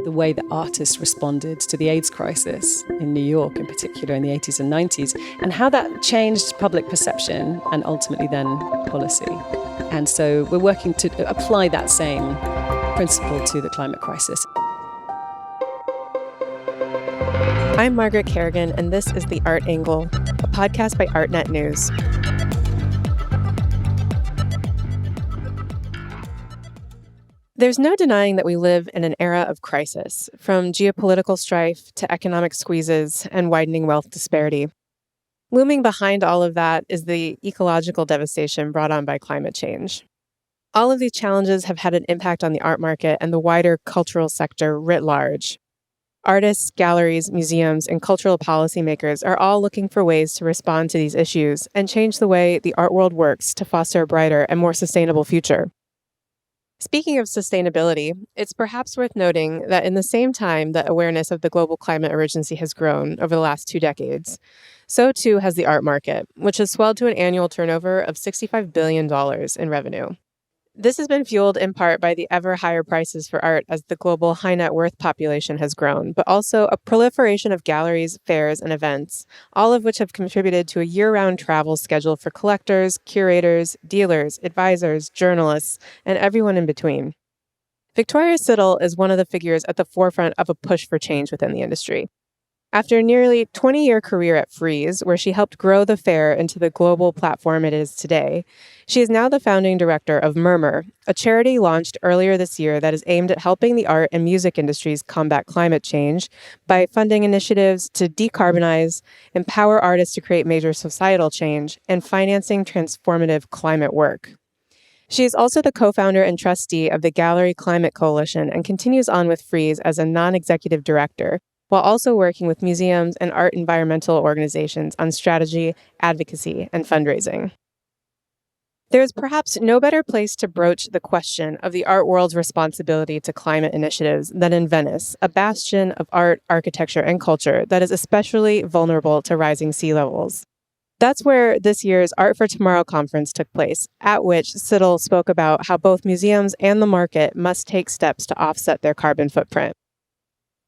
The way that artists responded to the AIDS crisis in New York, in particular in the 80s and 90s, and how that changed public perception and ultimately then policy. And so we're working to apply that same principle to the climate crisis. I'm Margaret Kerrigan, and this is The Art Angle, a podcast by ArtNet News. There's no denying that we live in an era of crisis, from geopolitical strife to economic squeezes and widening wealth disparity. Looming behind all of that is the ecological devastation brought on by climate change. All of these challenges have had an impact on the art market and the wider cultural sector writ large. Artists, galleries, museums, and cultural policymakers are all looking for ways to respond to these issues and change the way the art world works to foster a brighter and more sustainable future. Speaking of sustainability, it's perhaps worth noting that in the same time that awareness of the global climate emergency has grown over the last 2 decades, so too has the art market, which has swelled to an annual turnover of $65 billion in revenue. This has been fueled in part by the ever higher prices for art as the global high net worth population has grown, but also a proliferation of galleries, fairs, and events, all of which have contributed to a year-round travel schedule for collectors, curators, dealers, advisors, journalists, and everyone in between. Victoria Siddall is one of the figures at the forefront of a push for change within the industry. After a nearly 20-year career at Frieze, where she helped grow the fair into the global platform it is today, she is now the founding director of Murmur, a charity launched earlier this year that is aimed at helping the art and music industries combat climate change by funding initiatives to decarbonize, empower artists to create major societal change, and financing transformative climate work. She is also the co-founder and trustee of the Gallery Climate Coalition and continues on with Frieze as a non-executive director, while also working with museums and art environmental organizations on strategy, advocacy, and fundraising. There is perhaps no better place to broach the question of the art world's responsibility to climate initiatives than in Venice, a bastion of art, architecture, and culture that is especially vulnerable to rising sea levels. That's where this year's Art for Tomorrow conference took place, at which Siddall spoke about how both museums and the market must take steps to offset their carbon footprint.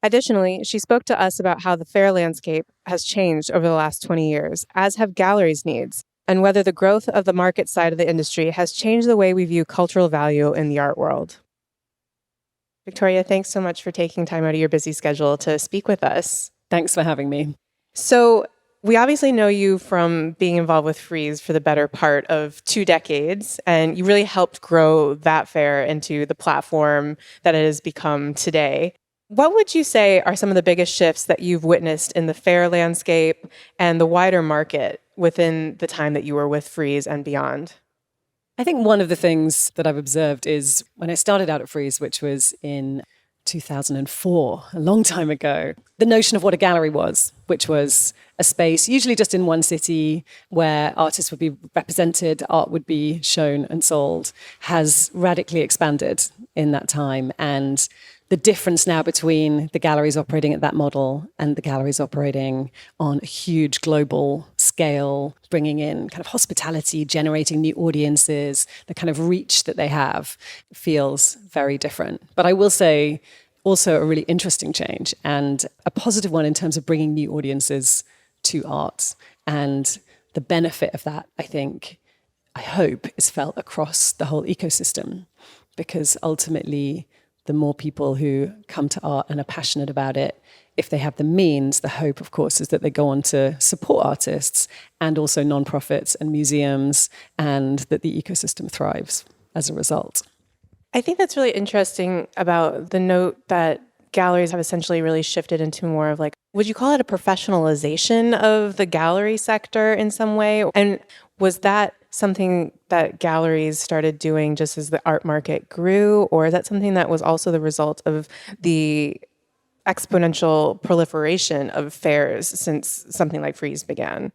Additionally, she spoke to us about how the fair landscape has changed over the last 20 years, as have galleries' needs, and whether the growth of the market side of the industry has changed the way we view cultural value in the art world. Victoria, thanks so much for taking time out of your busy schedule to speak with us. Thanks for having me. So, we obviously know you from being involved with Frieze for the better part of 2 decades, and you really helped grow that fair into the platform that it has become today. What would you say are some of the biggest shifts that you've witnessed in the fair landscape and the wider market within the time that you were with Frieze and beyond? I think one of the things that I've observed is when I started out at Frieze, which was in 2004, a long time ago, the notion of what a gallery was, which was a space, usually just in one city, where artists would be represented, art would be shown and sold, has radically expanded in that time. And the difference now between the galleries operating at that model and the galleries operating on a huge global scale, bringing in kind of hospitality, generating new audiences, the kind of reach that they have feels very different. But I will say also a really interesting change and a positive one in terms of bringing new audiences to art. And the benefit of that, I hope, is felt across the whole ecosystem, because ultimately the more people who come to art and are passionate about it, if they have the means, the hope, of course, is that they go on to support artists and also nonprofits and museums, and that the ecosystem thrives as a result. I think that's really interesting about the note that galleries have essentially really shifted into more of would you call it a professionalization of the gallery sector in some way? And was that something that galleries started doing just as the art market grew, or is that something that was also the result of the exponential proliferation of fairs since something like Frieze began?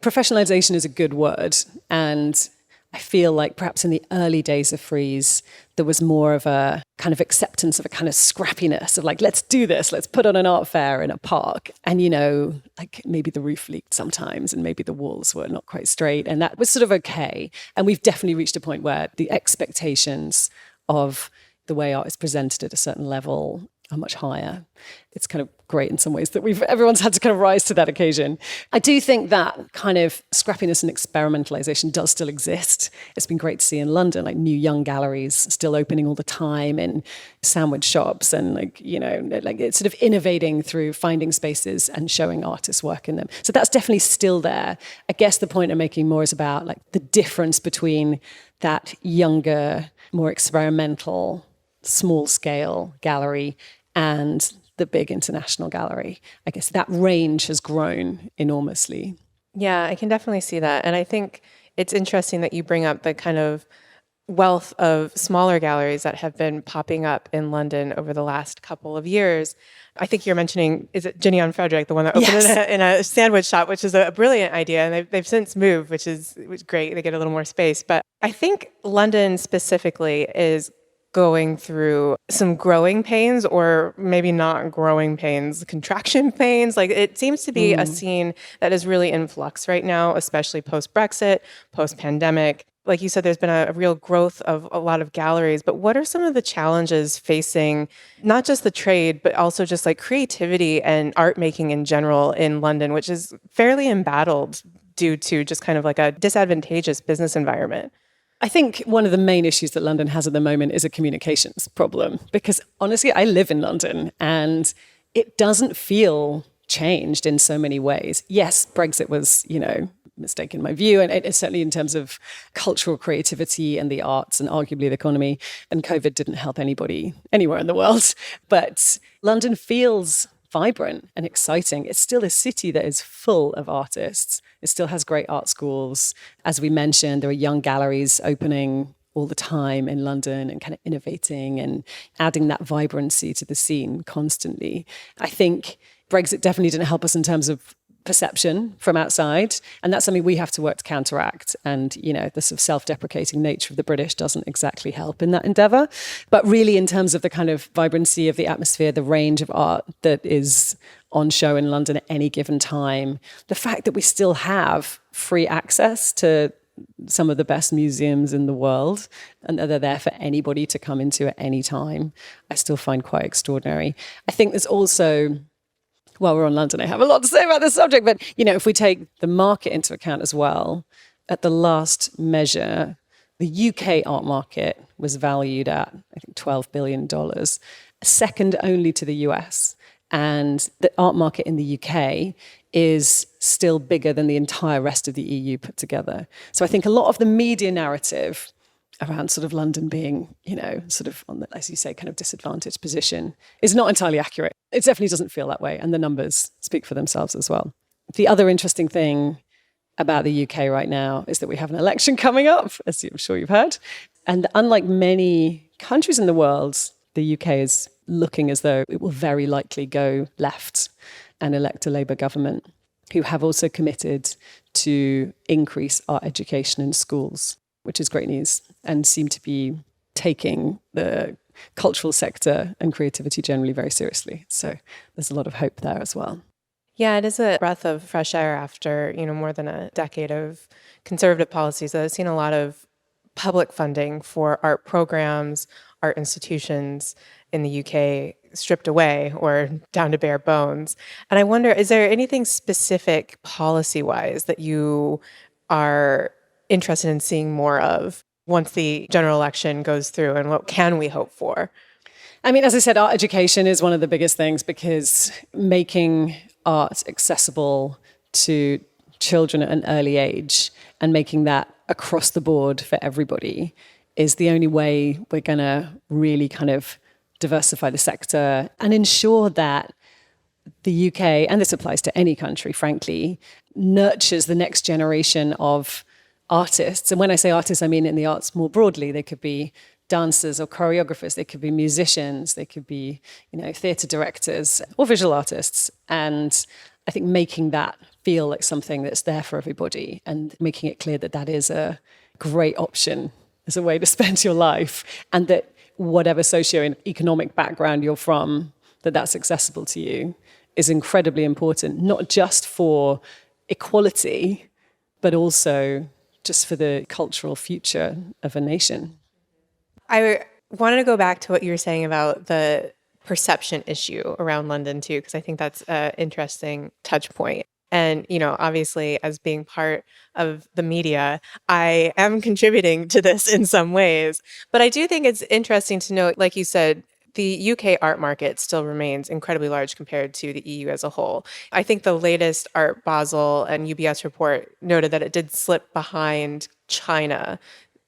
Professionalization is a good word, and I feel like perhaps in the early days of Frieze, there was more of a kind of acceptance of a kind of scrappiness of let's do this, let's put on an art fair in a park. And, maybe the roof leaked sometimes and maybe the walls were not quite straight. And that was sort of okay. And we've definitely reached a point where the expectations of the way art is presented at a certain level are much higher. It's kind of great in some ways that everyone's had to kind of rise to that occasion. I do think that kind of scrappiness and experimentalization does still exist. It's been great to see in London, like new young galleries still opening all the time in sandwich shops and like it's sort of innovating through finding spaces and showing artists' work in them. So that's definitely still there. I guess the point I'm making more is about like the difference between that younger, more experimental, small scale gallery and the big international gallery. I guess that range has grown enormously. Yeah, I can definitely see that. And I think it's interesting that you bring up the kind of wealth of smaller galleries that have been popping up in London over the last couple of years. I think you're mentioning, is it Ginny on Frederick, the one that opened in a sandwich shop, which is a brilliant idea. And they've since moved, which is great. They get a little more space. But I think London specifically is going through some growing pains, or maybe not growing pains, contraction pains. Like it seems to be a scene that is really in flux right now, especially post-Brexit, post-pandemic. Like you said, there's been a real growth of a lot of galleries, but what are some of the challenges facing not just the trade, but also just like creativity and art making in general in London, which is fairly embattled due to just kind of like a disadvantageous business environment? I think one of the main issues that London has at the moment is a communications problem, because honestly, I live in London and it doesn't feel changed in so many ways. Yes, Brexit was, mistake in my view, and it's certainly in terms of cultural creativity and the arts and arguably the economy, and COVID didn't help anybody anywhere in the world. But London feels vibrant and exciting. It's still a city that is full of artists. It still has great art schools. As we mentioned, there are young galleries opening all the time in London and kind of innovating and adding that vibrancy to the scene constantly. I think Brexit definitely didn't help us in terms of perception from outside, and that's something we have to work to counteract. And the sort of self-deprecating nature of the British doesn't exactly help in that endeavor. But really, in terms of the kind of vibrancy of the atmosphere, the range of art that is on show in London at any given time, the fact that we still have free access to some of the best museums in the world and that they're there for anybody to come into at any time, I still find quite extraordinary. I think there's also, while we're on London, I have a lot to say about this subject, but if we take the market into account as well, at the last measure, the UK art market was valued at, I think, $12 billion, second only to the US. And the art market in the UK is still bigger than the entire rest of the EU put together. So I think a lot of the media narrative around sort of London being, sort of on the, as you say, kind of disadvantaged position is not entirely accurate. It definitely doesn't feel that way. And the numbers speak for themselves as well. The other interesting thing about the UK right now is that we have an election coming up, as I'm sure you've heard. And unlike many countries in the world, the UK is looking as though it will very likely go left and elect a Labour government, who have also committed to increase art education in schools, which is great news, and seem to be taking the cultural sector and creativity generally very seriously. So there's a lot of hope there as well. Yeah, it is a breath of fresh air after, more than a decade of conservative policies. I've seen a lot of public funding for art programs, art institutions in the UK stripped away or down to bare bones. And I wonder, is there anything specific policy-wise that you are interested in seeing more of once the general election goes through, and what can we hope for? I mean, as I said, art education is one of the biggest things, because making art accessible to children at an early age and making that across the board for everybody is the only way we're going to really kind of diversify the sector and ensure that the UK, and this applies to any country, frankly, nurtures the next generation of artists. And when I say artists, I mean in the arts more broadly. They could be dancers or choreographers, they could be musicians, they could be, theatre directors or visual artists. And I think making that feel like something that's there for everybody and making it clear that that is a great option as a way to spend your life, and that whatever socioeconomic background you're from, that's accessible to you, is incredibly important, not just for equality, but also just for the cultural future of a nation. I Wanted to go back to what you were saying about the perception issue around London too, because I think that's an interesting touch point. And, obviously, as being part of the media, I am contributing to this in some ways. But I do think it's interesting to note, like you said, the UK art market still remains incredibly large compared to the EU as a whole. I think the latest Art Basel and UBS report noted that it did slip behind China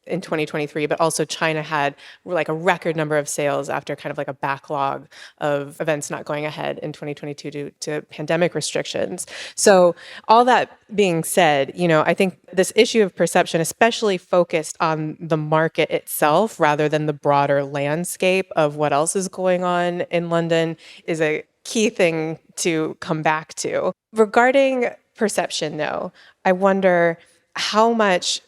in 2023, but also China had like a record number of sales after kind of like a backlog of events not going ahead in 2022 due to pandemic restrictions. So all that being said, I think this issue of perception, especially focused on the market itself rather than the broader landscape of what else is going on in London, is a key thing to come back to. Regarding perception, though, I wonder how much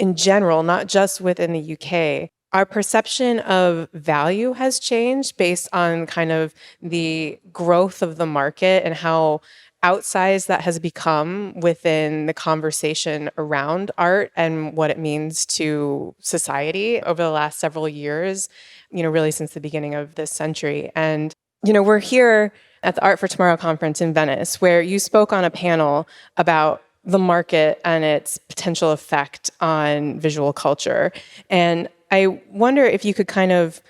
in general, not just within the UK, our perception of value has changed based on kind of the growth of the market and how outsized that has become within the conversation around art and what it means to society over the last several years, really since the beginning of this century. And, we're here at the Art for Tomorrow conference in Venice, where you spoke on a panel about the market and its potential effect on visual culture. And I wonder if you could kind of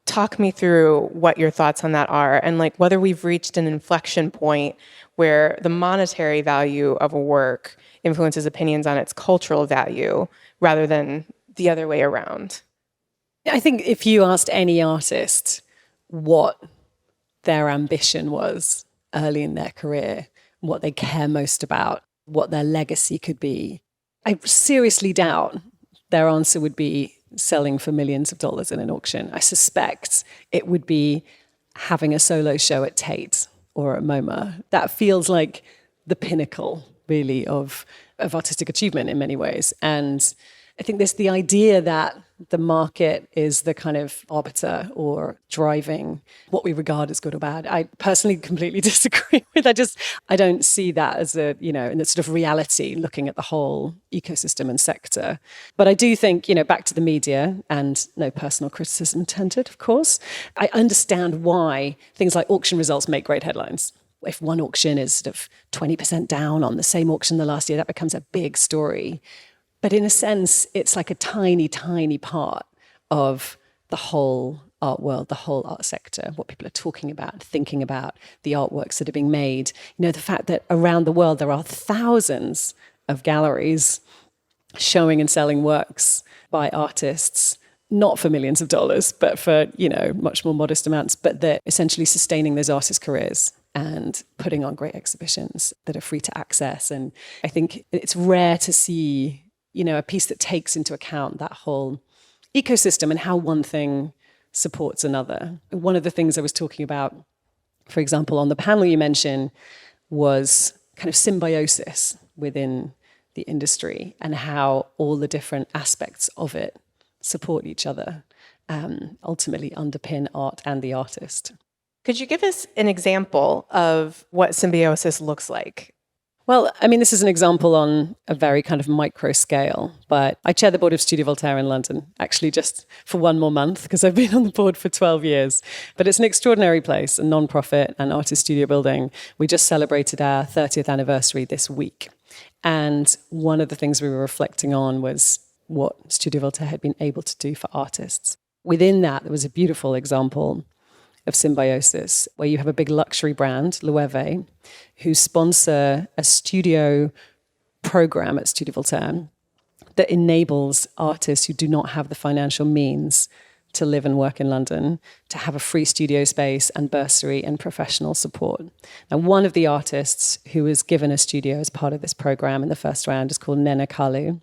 talk me through what your thoughts on that are, and like whether we've reached an inflection point where the monetary value of a work influences opinions on its cultural value rather than the other way around. I think if you asked any artist what their ambition was early in their career, what they care most about, what their legacy could be, I seriously doubt their answer would be selling for millions of dollars in an auction. I suspect it would be having a solo show at Tate or at MoMA. That feels like the pinnacle, really, of artistic achievement in many ways. And I think there's the idea that the market is the kind of arbiter or driving what we regard as good or bad. I personally completely disagree with. I don't see that as in the sort of reality looking at the whole ecosystem and sector. But I do think, back to the media, and no personal criticism intended, of course, I understand why things like auction results make great headlines. If one auction is sort of 20% down on the same auction the last year, that becomes a big story. But in a sense, it's like a tiny, tiny part of the whole art world, the whole art sector, what people are talking about, thinking about, the artworks that are being made. The fact that around the world there are thousands of galleries showing and selling works by artists, not for millions of dollars, but for, much more modest amounts, but they're essentially sustaining those artists' careers and putting on great exhibitions that are free to access. And I think it's rare to see a piece that takes into account that whole ecosystem and how one thing supports another. One of the things I was talking about, for example, on the panel you mentioned, was kind of symbiosis within the industry and how all the different aspects of it support each other, ultimately underpin art and the artist. Could you give us an example of what symbiosis looks like? Well, this is an example on a very kind of micro scale, but I chair the board of Studio Voltaire in London, actually just for one more month, because I've been on the board for 12 years. But it's an extraordinary place, a non-profit and artist studio building. We just celebrated our 30th anniversary this week. And one of the things we were reflecting on was what Studio Voltaire had been able to do for artists. Within that, there was a beautiful example of symbiosis, where you have a big luxury brand, Loewe, who sponsor a studio program at Studio Voltaire that enables artists who do not have the financial means to live and work in London to have a free studio space and bursary and professional support. Now, one of the artists who was given a studio as part of this program in the first round is called Nena Kalu.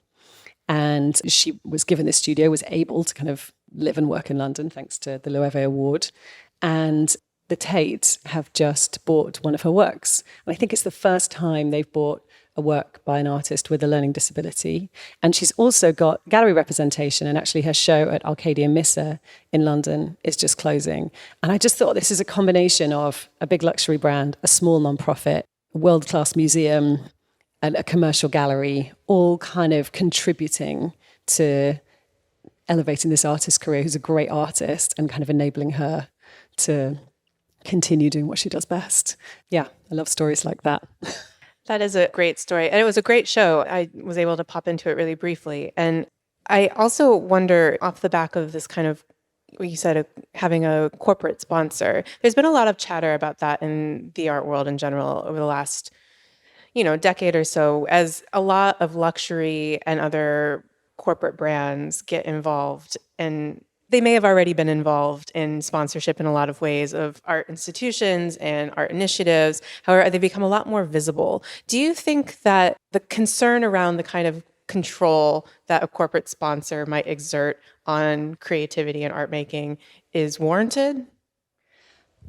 And she was given this studio, was able to kind of live and work in London thanks to the Loewe Award. And the Tate have just bought one of her works. And I think it's the first time they've bought a work by an artist with a learning disability. And she's also got gallery representation, and actually her show at Arcadia Missa in London is just closing. And I just thought this is a combination of a big luxury brand, a small nonprofit, a world-class museum, and a commercial gallery, all kind of contributing to elevating this artist's career who's a great artist and kind of enabling her to continue doing what she does best. Yeah, I love stories like that. That is a great story. And it was a great show. I was able to pop into it really briefly. And I also wonder, off the back of this kind of, what you said, having a corporate sponsor, there's been a lot of chatter about that in the art world in general over the last, decade or so, as a lot of luxury and other corporate brands get involved. And they may have already been involved in sponsorship in a lot of ways of art institutions and art initiatives. However, they become a lot more visible. Do you think that the concern around the kind of control that a corporate sponsor might exert on creativity and art making is warranted?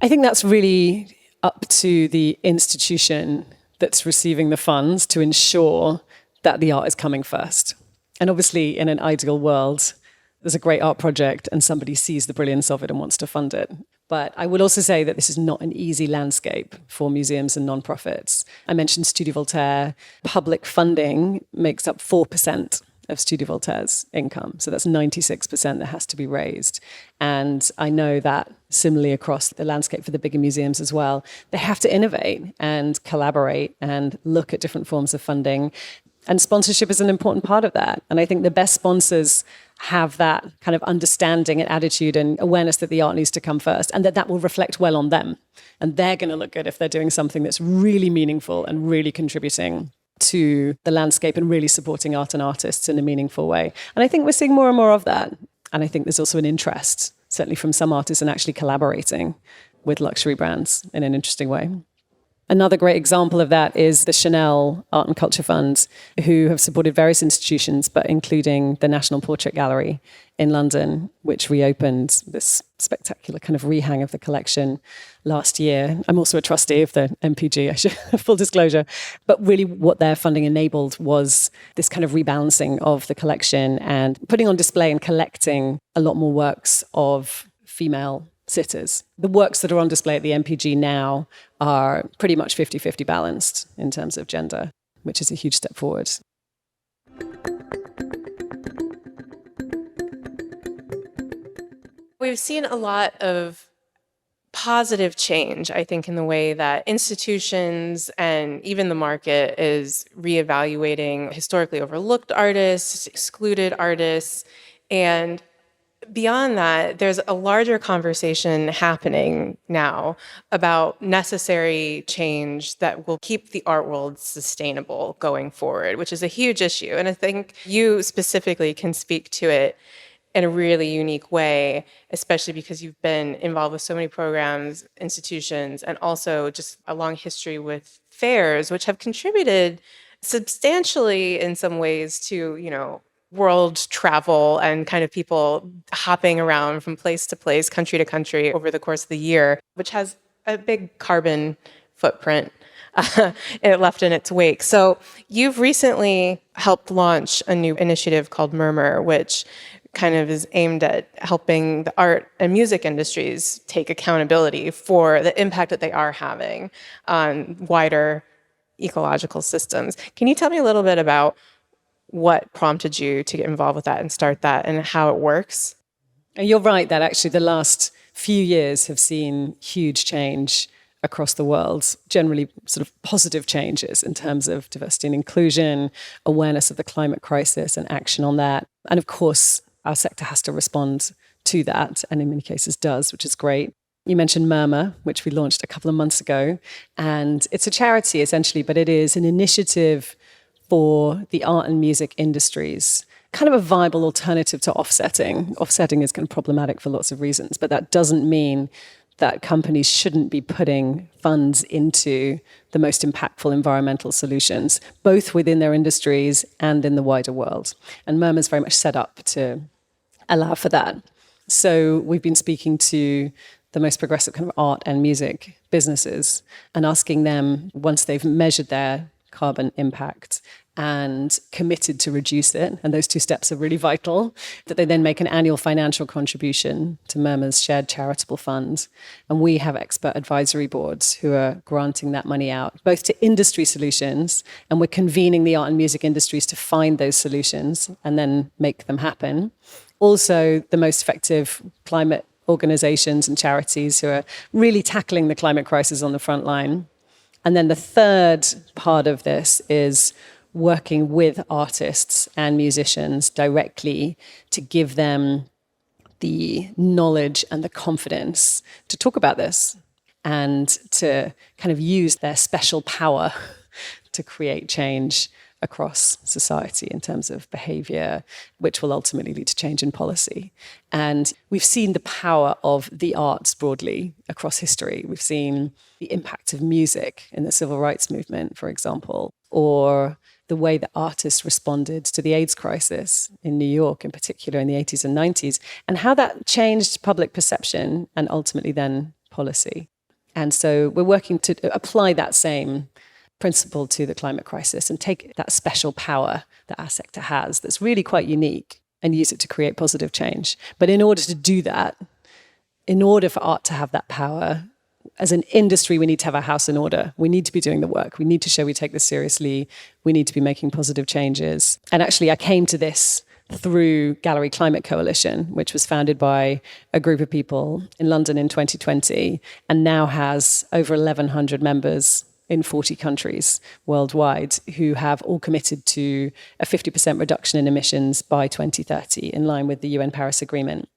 I think that's really up to the institution that's receiving the funds to ensure that the art is coming first. And obviously, in an ideal world, there's a great art project and somebody sees the brilliance of it and wants to fund it. But I will also say that this is not an easy landscape for museums and nonprofits. I mentioned Studio Voltaire. Public funding makes up 4% of Studio Voltaire's income. So that's 96% that has to be raised. And I know that similarly across the landscape for the bigger museums as well, they have to innovate and collaborate and look at different forms of funding. And sponsorship is an important part of that. And I think the best sponsors have that kind of understanding and attitude and awareness that the art needs to come first, and that will reflect well on them. And they're going to look good if they're doing something that's really meaningful and really contributing to the landscape and really supporting art and artists in a meaningful way. And I think we're seeing more and more of that. And I think there's also an interest, certainly from some artists, in actually collaborating with luxury brands in an interesting way. Another great example of that is the Chanel Art and Culture Fund, who have supported various institutions, but including the National Portrait Gallery in London, which reopened this spectacular kind of rehang of the collection last year. I'm also a trustee of the MPG, I should full disclosure. But really what their funding enabled was this kind of rebalancing of the collection and putting on display and collecting a lot more works of female sitters. The works that are on display at the MPG now are pretty much 50-50 balanced in terms of gender, which is a huge step forward. We've seen a lot of positive change, I think, in the way that institutions and even the market is reevaluating historically overlooked artists, excluded artists, and beyond that, there's a larger conversation happening now about necessary change that will keep the art world sustainable going forward, which is a huge issue. And I think you specifically can speak to it in a really unique way, especially because you've been involved with so many programs, institutions, and also just a long history with fairs, which have contributed substantially in some ways to, world travel and kind of people hopping around from place to place, country to country over the course of the year, which has a big carbon footprint it left in its wake. So you've recently helped launch a new initiative called Murmur, which kind of is aimed at helping the art and music industries take accountability for the impact that they are having on wider ecological systems. Can you tell me a little bit about what prompted you to get involved with that and start that and how it works? You're right that actually the last few years have seen huge change across the world, generally sort of positive changes in terms of diversity and inclusion, awareness of the climate crisis and action on that. And of course, our sector has to respond to that, and in many cases does, which is great. You mentioned Murmur, which we launched a couple of months ago, and it's a charity essentially, but it is an initiative for the art and music industries, kind of a viable alternative to offsetting. Offsetting is kind of problematic for lots of reasons, but that doesn't mean that companies shouldn't be putting funds into the most impactful environmental solutions, both within their industries and in the wider world. And Murmur is very much set up to allow for that. So we've been speaking to the most progressive kind of art and music businesses and asking them, once they've measured their carbon impact and committed to reduce it, and those two steps are really vital, that they then make an annual financial contribution to Murmur's shared charitable fund. And we have expert advisory boards who are granting that money out, both to industry solutions, and we're convening the art and music industries to find those solutions and then make them happen, also the most effective climate organizations and charities who are really tackling the climate crisis on the front line. And then the third part of this is working with artists and musicians directly to give them the knowledge and the confidence to talk about this and to kind of use their special power to create change across society in terms of behavior, which will ultimately lead to change in policy. And we've seen the power of the arts broadly across history. We've seen the impact of music in the civil rights movement, for example, or the way that artists responded to the AIDS crisis in New York, in particular in the 80s and 90s, and how that changed public perception and ultimately then policy. And so we're working to apply that same principle to the climate crisis and take that special power that our sector has that's really quite unique and use it to create positive change. But in order to do that, in order for art to have that power, as an industry, we need to have our house in order. We need to be doing the work. We need to show we take this seriously. We need to be making positive changes. And actually, I came to this through Gallery Climate Coalition, which was founded by a group of people in London in 2020 and now has over 1,100 members in 40 countries worldwide who have all committed to a 50% reduction in emissions by 2030 in line with the UN Paris Agreement.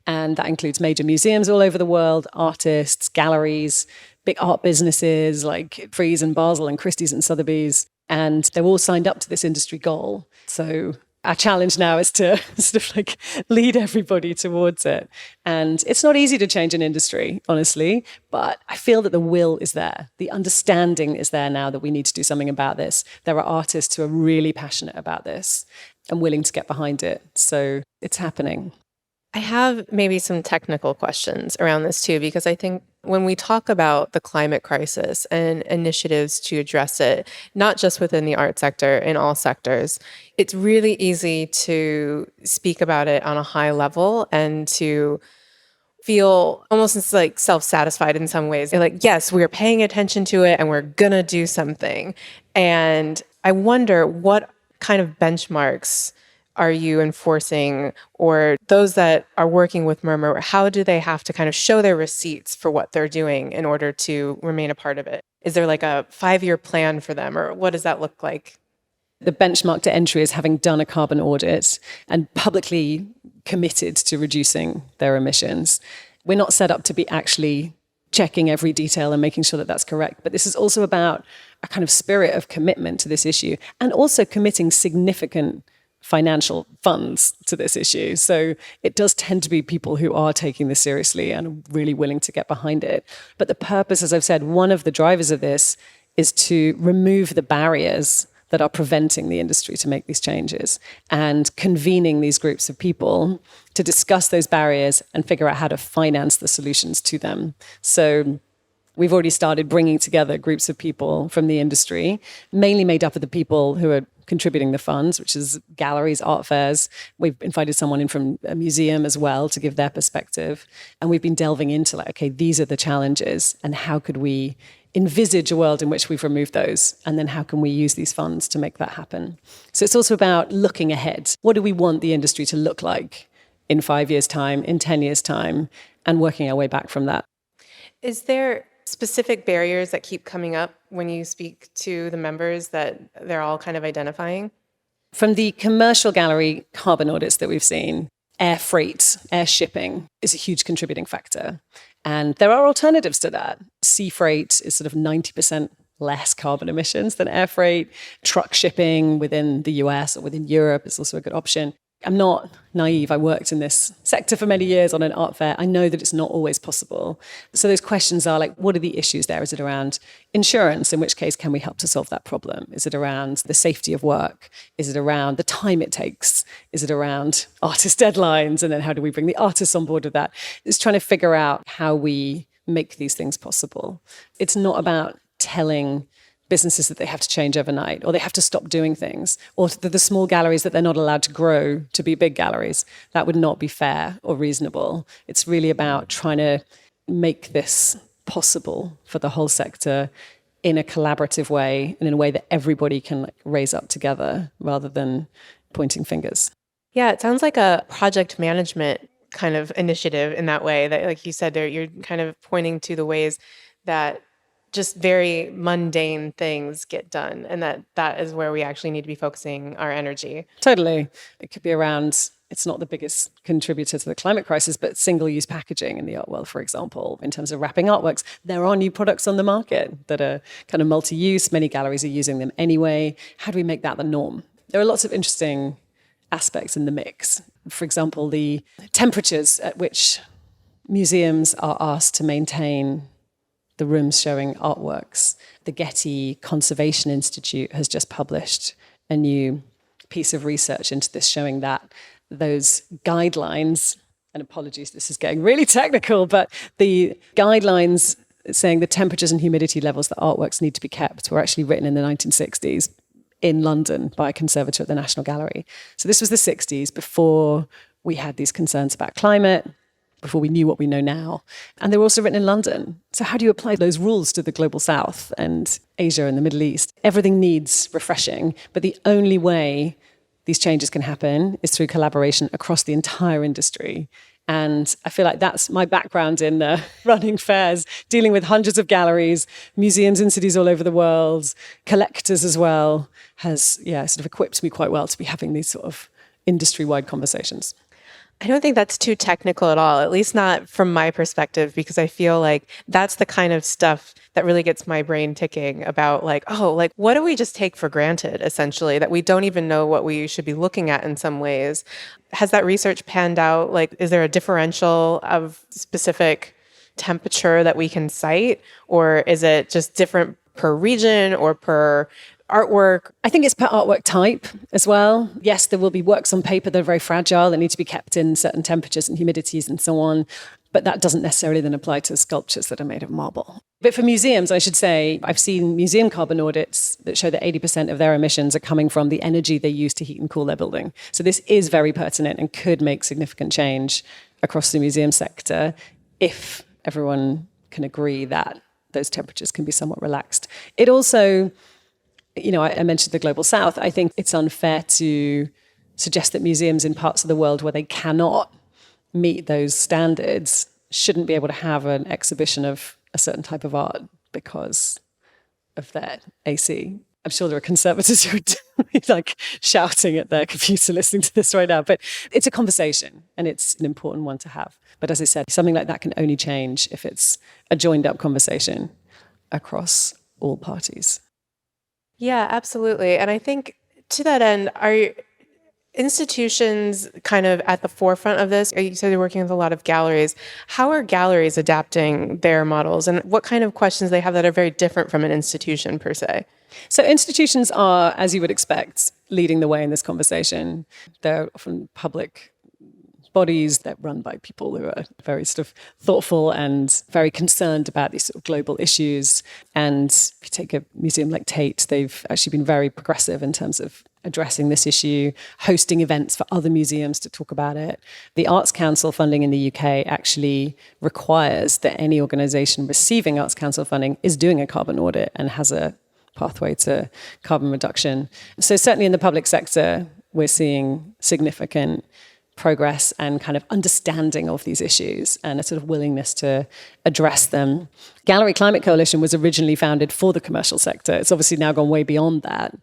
And that includes major museums all over the world, artists, galleries, big art businesses like Frieze and Basel and Christie's and Sotheby's. And they're all signed up to this industry goal. So our challenge now is to sort of like lead everybody towards it. And it's not easy to change an industry, honestly, but I feel that the will is there. The understanding is there now that we need to do something about this. There are artists who are really passionate about this and willing to get behind it. So it's happening. I have maybe some technical questions around this too, because I think when we talk about the climate crisis and initiatives to address it, not just within the art sector, in all sectors, it's really easy to speak about it on a high level and to feel almost like self-satisfied in some ways. They're like, yes, we're paying attention to it and we're gonna do something. And I wonder what kind of benchmarks are you enforcing, or those that are working with Murmur, how do they have to kind of show their receipts for what they're doing in order to remain a part of it? Is there like a 5-year plan for them, or what does that look like? The benchmark to entry is having done a carbon audit and publicly committed to reducing their emissions. We're not set up to be actually checking every detail and making sure that that's correct. But this is also about a kind of spirit of commitment to this issue and also committing significant financial funds to this issue. So it does tend to be people who are taking this seriously and really willing to get behind it. But the purpose, as I've said, one of the drivers of this is to remove the barriers that are preventing the industry to make these changes and convening these groups of people to discuss those barriers and figure out how to finance the solutions to them. So we've already started bringing together groups of people from the industry, mainly made up of the people who are contributing the funds, which is galleries, art fairs. We've invited someone in from a museum as well to give their perspective. And we've been delving into like, okay, these are the challenges and how could we envisage a world in which we've removed those? And then how can we use these funds to make that happen? So it's also about looking ahead. What do we want the industry to look like in 5 years' time, in 10 years' time, and working our way back from that? Is there specific barriers that keep coming up when you speak to the members that they're all kind of identifying? From the commercial gallery carbon audits that we've seen, air freight, air shipping is a huge contributing factor. And there are alternatives to that. Sea freight is sort of 90% less carbon emissions than air freight. Truck shipping within the US or within Europe is also a good option. I'm not naive. I worked in this sector for many years on an art fair. I know that it's not always possible. So those questions are like, what are the issues there? Is it around insurance? In which case, can we help to solve that problem? Is it around the safety of work? Is it around the time it takes? Is it around artist deadlines? And then how do we bring the artists on board with that? It's trying to figure out how we make these things possible. It's not about telling businesses that they have to change overnight or they have to stop doing things, or the small galleries that they're not allowed to grow to be big galleries. That would not be fair or reasonable. It's really about trying to make this possible for the whole sector in a collaborative way and in a way that everybody can raise up together rather than pointing fingers. Yeah, it sounds like a project management kind of initiative in that way that, like you said, there you're kind of pointing to the ways that just very mundane things get done, and that is where we actually need to be focusing our energy. Totally. It could be around, it's not the biggest contributor to the climate crisis, but single-use packaging in the art world, for example, in terms of wrapping artworks. There are new products on the market that are kind of multi-use. Many galleries are using them anyway. How do we make that the norm? There are lots of interesting aspects in the mix. For example, the temperatures at which museums are asked to maintain the rooms showing artworks. The Getty Conservation Institute has just published a new piece of research into this, showing that those guidelines, and apologies, this is getting really technical, but the guidelines saying the temperatures and humidity levels that artworks need to be kept were actually written in the 1960s in London by a conservator at the National Gallery. So this was the 60s, before we had these concerns about climate, before we knew what we know now. And they were also written in London. So how do you apply those rules to the global south and Asia and the Middle East? Everything needs refreshing, but the only way these changes can happen is through collaboration across the entire industry. And I feel like that's my background in running fairs, dealing with hundreds of galleries, museums in cities all over the world, collectors as well, has, sort of equipped me quite well to be having these sort of industry-wide conversations. I don't think that's too technical at all, at least not from my perspective, because I feel like that's the kind of stuff that really gets my brain ticking about what do we just take for granted, essentially, that we don't even know what we should be looking at in some ways. Has that research panned out? Is there a differential of specific temperature that we can cite? Or is it just different per region or per artwork? I think it's per artwork type as well. Yes, there will be works on paper that are very fragile, that need to be kept in certain temperatures and humidities and so on. But that doesn't necessarily then apply to sculptures that are made of marble. But for museums, I should say, I've seen museum carbon audits that show that 80% of their emissions are coming from the energy they use to heat and cool their building. So this is very pertinent and could make significant change across the museum sector if everyone can agree that those temperatures can be somewhat relaxed. It also, I mentioned the global south. I think it's unfair to suggest that museums in parts of the world where they cannot meet those standards shouldn't be able to have an exhibition of a certain type of art because of their AC. I'm sure there are conservators who would be shouting at their computer listening to this right now, but it's a conversation and it's an important one to have. But as I said, something like that can only change if it's a joined up conversation across all parties. Yeah, absolutely. And I think to that end, are institutions kind of at the forefront of this? You said you're working with a lot of galleries. How are galleries adapting their models, and what kind of questions they have that are very different from an institution per se? So institutions are, as you would expect, leading the way in this conversation. They're often public bodies that run by people who are very sort of thoughtful and very concerned about these sort of global issues. And if you take a museum like Tate, they've actually been very progressive in terms of addressing this issue, hosting events for other museums to talk about it. The Arts Council funding in the UK actually requires that any organisation receiving Arts Council funding is doing a carbon audit and has a pathway to carbon reduction. So certainly in the public sector, we're seeing significant progress and kind of understanding of these issues and a sort of willingness to address them. Gallery Climate Coalition was originally founded for the commercial sector. It's obviously now gone way beyond that.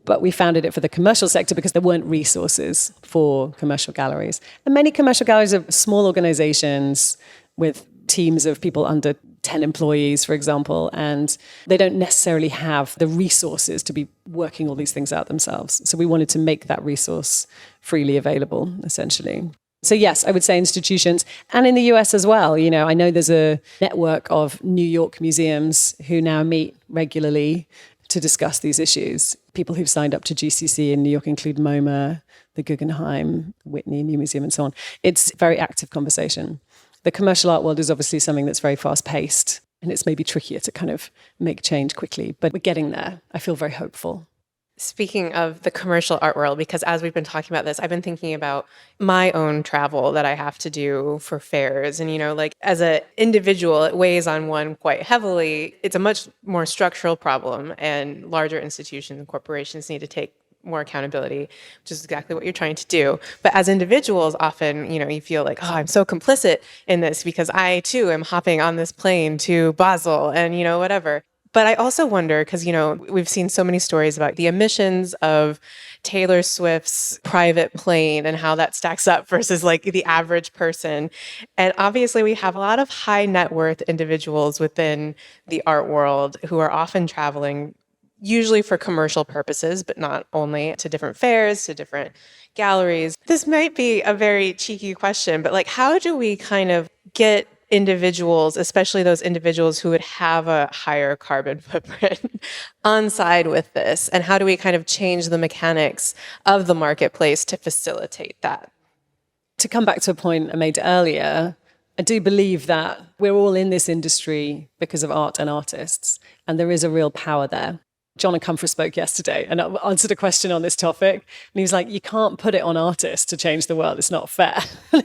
But we founded it for the commercial sector because there weren't resources for commercial galleries. And many commercial galleries are small organizations with teams of people under 10 employees, for example, and they don't necessarily have the resources to be working all these things out themselves. So we wanted to make that resource freely available, essentially. So yes, I would say institutions, and in the US as well. I know there's a network of New York museums who now meet regularly to discuss these issues. People who've signed up to GCC in New York include MoMA, the Guggenheim, Whitney New Museum, and so on. It's a very active conversation. The commercial art world is obviously something that's very fast-paced, and it's maybe trickier to kind of make change quickly, but we're getting there. I feel very hopeful. Speaking of the commercial art world, because as we've been talking about this, I've been thinking about my own travel that I have to do for fairs. And, as an individual, it weighs on one quite heavily. It's a much more structural problem, and larger institutions and corporations need to take more accountability, which is exactly what you're trying to do. But as individuals, often, you feel like, oh, I'm so complicit in this because I too am hopping on this plane to Basel and, whatever. But I also wonder, because, we've seen so many stories about the emissions of Taylor Swift's private plane and how that stacks up versus like the average person. And obviously we have a lot of high net worth individuals within the art world who are often traveling, usually for commercial purposes, but not only, to different fairs, to different galleries. This might be a very cheeky question, but like, how do we kind of get individuals, especially those individuals who would have a higher carbon footprint, on side with this? And how do we kind of change the mechanics of the marketplace to facilitate that? To come back to a point I made earlier, I do believe that we're all in this industry because of art and artists, and there is a real power there. John O'Comfort spoke yesterday and answered a question on this topic. And he was like, you can't put it on artists to change the world. It's not fair.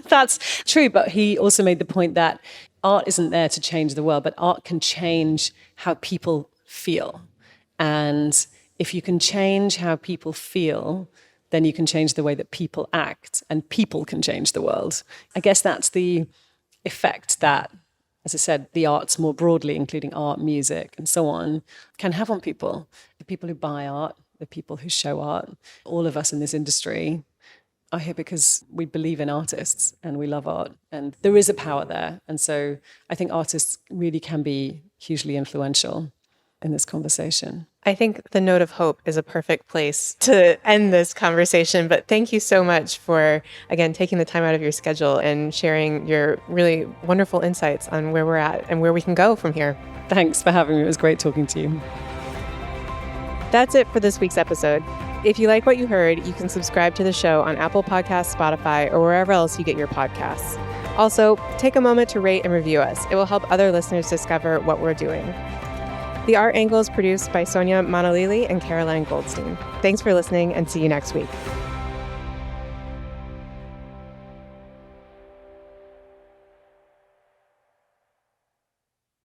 That's true. But he also made the point that art isn't there to change the world, but art can change how people feel. And if you can change how people feel, then you can change the way that people act, and people can change the world. I guess that's the effect that, as I said, the arts more broadly, including art, music, and so on, can have on people. The people who buy art, the people who show art, all of us in this industry are here because we believe in artists and we love art. And there is a power there. And so I think artists really can be hugely influential in this conversation. I think the note of hope is a perfect place to end this conversation. But thank you so much for, again, taking the time out of your schedule and sharing your really wonderful insights on where we're at and where we can go from here. Thanks for having me. It was great talking to you. That's it for this week's episode. If you like what you heard, you can subscribe to the show on Apple Podcasts, Spotify, or wherever else you get your podcasts. Also, take a moment to rate and review us. It will help other listeners discover what we're doing. The Art Angle is produced by Sonia Manalili and Caroline Goldstein. Thanks for listening, and see you next week.